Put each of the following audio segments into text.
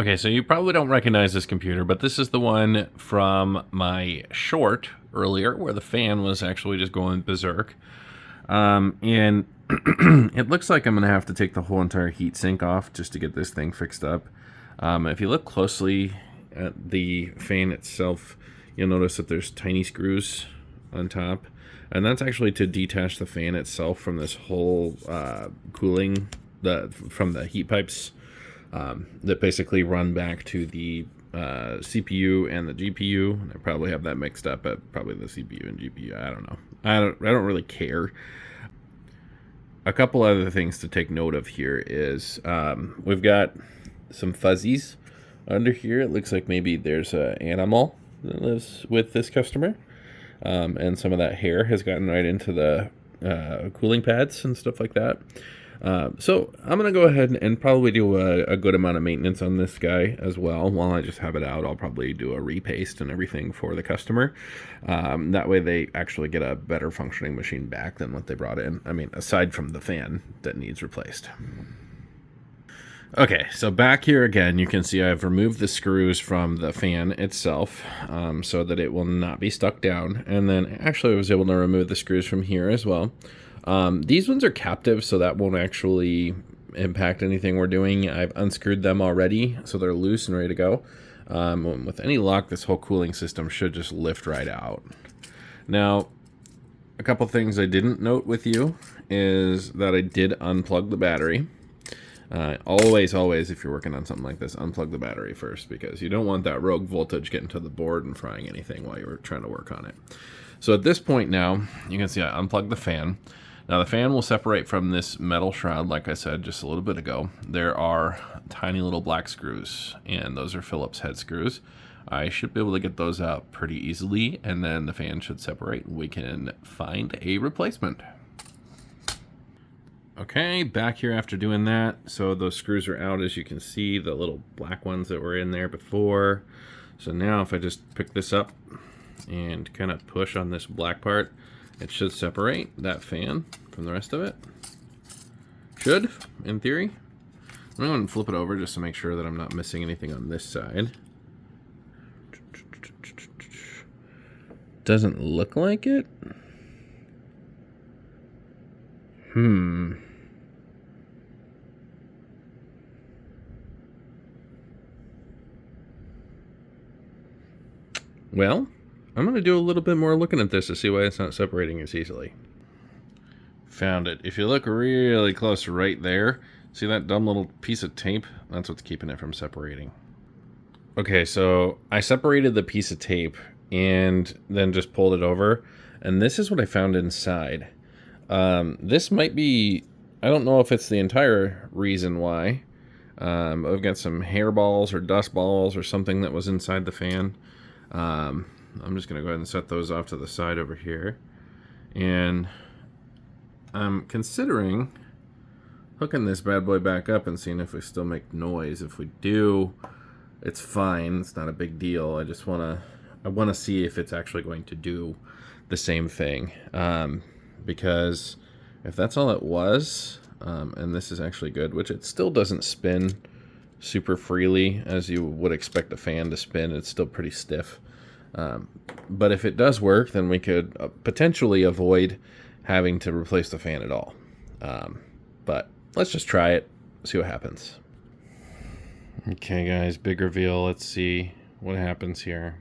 Okay, so you probably don't recognize this computer, but this is the one from my short earlier where the fan was actually just going berserk. And it looks like I'm going to have to take the whole entire heatsink off just to get this thing fixed up. If you look closely at the fan itself, you'll notice that there's tiny screws on top. And that's actually to detach the fan itself from this whole cooling from the heat pipes that basically run back to the CPU and the GPU. I probably have that mixed up at probably the CPU and GPU. I don't know. I don't really care. A couple other things to take note of here is we've got some fuzzies under here. It looks like maybe there's an animal that lives with this customer. And some of that hair has gotten right into the cooling pads and stuff like that. So I'm going to go ahead and probably do a good amount of maintenance on this guy as well. While I just have it out, I'll probably do a repaste and everything for the customer. That way they actually get a better functioning machine back than what they brought in. I mean, aside from the fan that needs replaced. Okay, so back here again, you can see I've removed the screws from the fan itself so that it will not be stuck down. And then actually I was able to remove the screws from here as well. These ones are captive, so that won't actually impact anything we're doing. I've unscrewed them already, so they're loose and ready to go. With any luck, this whole cooling system should just lift right out. Now, a couple things I didn't note with you is that I did unplug the battery. Always, if you're working on something like this, unplug the battery first, because you don't want that rogue voltage getting to the board and frying anything while you're trying to work on it. So at this point now, you can see I unplugged the fan. Now the fan will separate from this metal shroud, like I said just a little bit ago. There are tiny little black screws, and those are Phillips head screws. I should be able to get those out pretty easily, and then the fan should separate, and we can find a replacement. Okay, back here after doing that. So those screws are out, as you can see, the little black ones that were in there before. So now if I just pick this up and kind of push on this black part, it should separate that fan from the rest of it. Should, in theory. I'm going to flip it over just to make sure that I'm not missing anything on this side. Doesn't look like it. Well, I'm going to do a little bit more looking at this to see why it's not separating as easily. Found it. If you look really close right there, see that dumb little piece of tape? That's what's keeping it from separating. Okay, so I separated the piece of tape and then just pulled it over, and this is what I found inside. This might be, I don't know if it's the entire reason why. I've got some hairballs or dust balls or something that was inside the fan. I'm just going to go ahead and set those off to the side over here. And I'm considering hooking this bad boy back up and seeing if we still make noise. If we do, it's fine. It's not a big deal. I just want to see if it's actually going to do the same thing. Because if that's all it was, and this is actually good, which it still doesn't spin super freely as you would expect a fan to spin. It's still pretty stiff. But if it does work, then we could potentially avoid having to replace the fan at all. But let's just try it, see what happens. Okay, guys, big reveal. Let's see what happens here.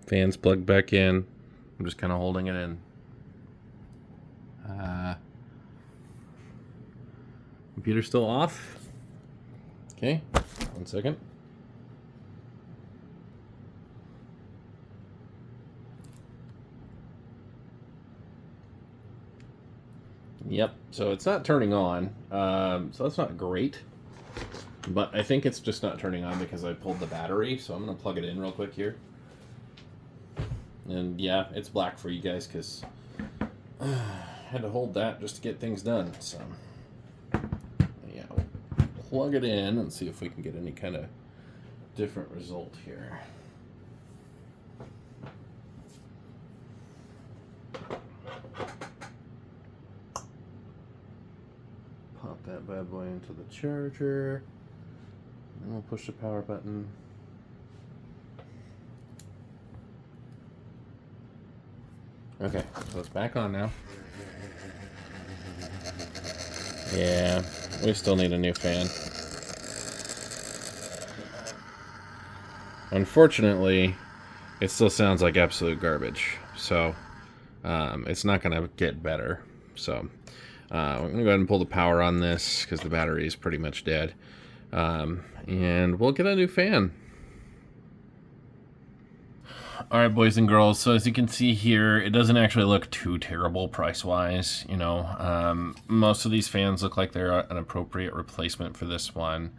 Fan's plugged back in. I'm just kind of holding it in. Computer's still off. Okay, 1 second. Yep, so it's not turning on, so that's not great. But I think it's just not turning on because I pulled the battery, so I'm going to plug it in real quick here. And yeah, it's black for you guys because I had to hold that just to get things done. So yeah, we'll plug it in and see if we can get any kind of different result here. Pop that bad boy into the charger. And we'll push the power button. Okay, so it's back on now. Yeah, we still need a new fan. Unfortunately, it still sounds like absolute garbage. So, it's not going to get better. So, we're going to go ahead and pull the power on this because the battery is pretty much dead. And we'll get a new fan. Alright, boys and girls, so as you can see here, it doesn't actually look too terrible price-wise, you know. Most of these fans look like they're an appropriate replacement for this one.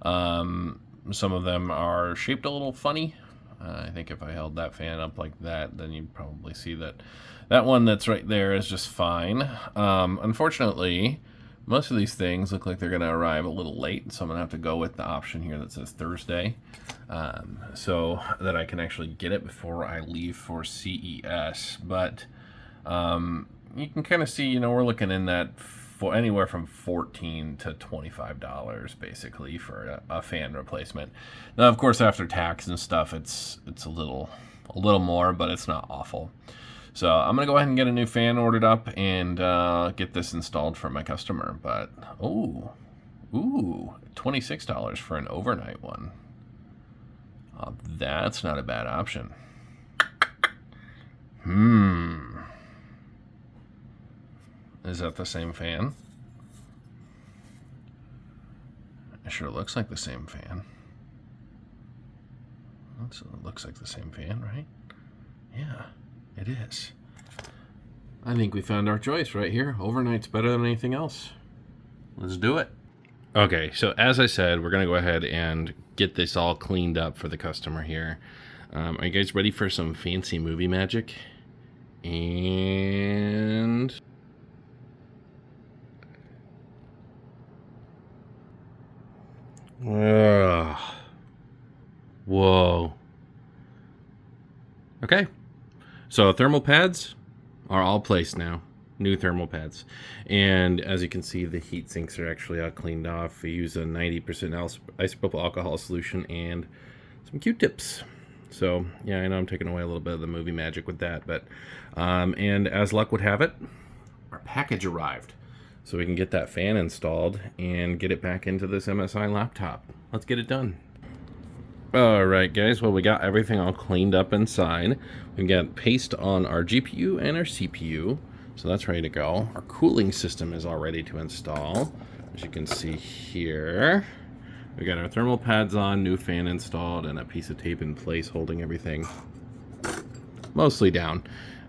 Some of them are shaped a little funny. I think if I held that fan up like that, then you'd probably see that that one that's right there is just fine. Unfortunately, most of these things look like they're going to arrive a little late, so I'm going to have to go with the option here that says Thursday, so that I can actually get it before I leave for CES. But you can kind of see, you know, we're looking in that for anywhere from $14 to $25 basically for a fan replacement. Now, of course, after tax and stuff, it's a little more, but it's not awful. So I'm going to go ahead and get a new fan ordered up and get this installed for my customer. But, ooh, $26 for an overnight one. That's not a bad option. Is that the same fan? It sure looks like the same fan. It looks like the same fan, right? Yeah. It is. I think we found our choice right here. Overnight's better than anything else. Let's do it. Okay, so as I said, we're going to go ahead and get this all cleaned up for the customer here. Are you guys ready for some fancy movie magic? And... whoa. Okay. So thermal pads are all placed now. New thermal pads. And as you can see, the heat sinks are actually all cleaned off. We use a 90% isopropyl alcohol solution and some Q-tips. So yeah, I know I'm taking away a little bit of the movie magic with that, but and as luck would have it, our package arrived. So we can get that fan installed and get it back into this MSI laptop. Let's get it done. Alright guys, well we got everything all cleaned up inside. We've got paste on our GPU and our CPU, so that's ready to go. Our cooling system is all ready to install, as you can see here. We got our thermal pads on, new fan installed, and a piece of tape in place holding everything mostly down.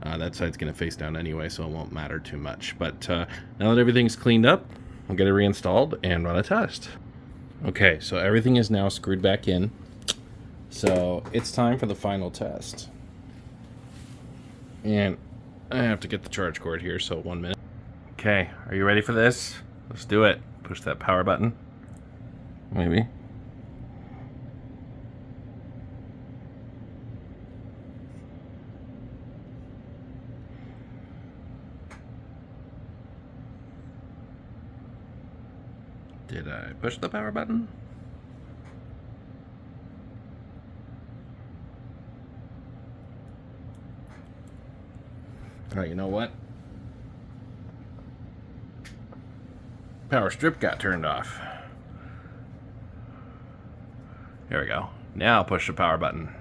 That side's going to face down anyway, so it won't matter too much. But now that everything's cleaned up, we'll get it reinstalled and run a test. Okay, so everything is now screwed back in. So it's time for the final test. And I have to get the charge cord here, so 1 minute. Okay, are you ready for this? Let's do it. Push that power button. Maybe. Did I push the power button? Alright, you know what? Power strip got turned off. There we go. Now push the power button.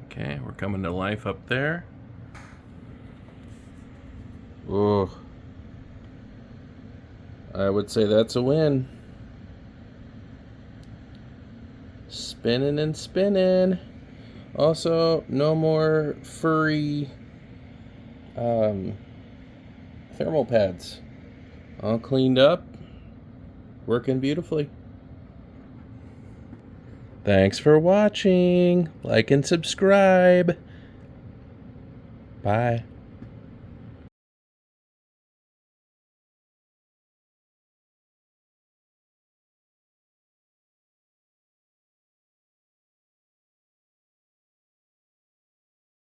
Okay, we're coming to life up there. Oh, I would say that's a win. Spinning and spinning. Also, no more furry thermal pads. All cleaned up. Working beautifully. Thanks for watching. Like and subscribe. Bye.